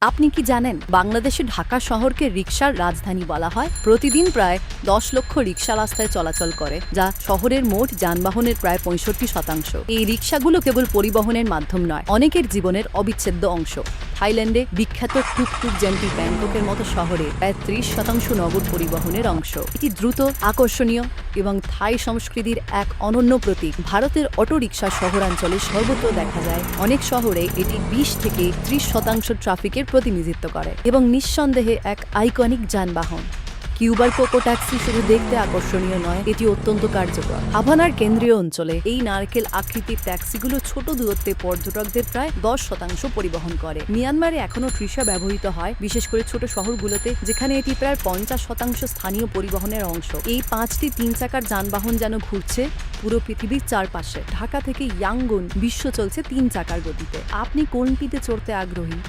আপনি কি জানেন বাংলাদেশে ঢাকা শহরকে রিকশার রাজধানী বলা হয়? প্রতিদিন প্রায় 10 লক্ষ রিকশা রাস্তায় চলাচল করে, যা শহরের মোট যানবাহনের প্রায় 65%। এই রিকশাগুলো কেবল পরিবহনের মাধ্যম নয়, অনেকের জীবনের অবিচ্ছেদ্য অংশ। থাইল্যান্ডে বিখ্যাত টুকটুক যেমন ব্যাংককের মতো শহরে প্রায় 30% নগদ পরিবহনের অংশ। এটি দ্রুত, আকর্ষণীয় এবং থাই সংস্কৃতির এক অনন্য প্রতীক। ভারতের অটো রিকশা শহরাঞ্চলে সর্বত্র দেখা যায়। অনেক শহরে এটি 20 থেকে 30% ট্রাফিকের প্রতিনিধিত্ব করে এবং নিঃসন্দেহে এক আইকনিক যানবাহন। কিউবার কোকো ট্যাক্সি শুধু দেখতে আকর্ষণীয় নয়, এটি অত্যন্ত কার্যকর। হাভানার কেন্দ্রীয় অঞ্চলে এই নারকেল আকৃতির ট্যাক্সিগুলো ছোট দূরত্বে পর্যটকদের প্রায় 10% পরিবহন করে। মিয়ানমারে এখনও রিকশা ব্যবহৃত হয়, বিশেষ করে ছোট শহরগুলোতে, যেখানে এটি প্রায় 50% স্থানীয় পরিবহনের অংশ। এই 5টি 3 চাকার যানবাহন যেন ঘুরছে পুরো পৃথিবীর চারপাশে। ঢাকা থেকে ইয়াঙ্গুন বিশ্ব চলছে 3 চাকার গতিতে। আপনি কোনটিতে চড়তে আগ্রহী?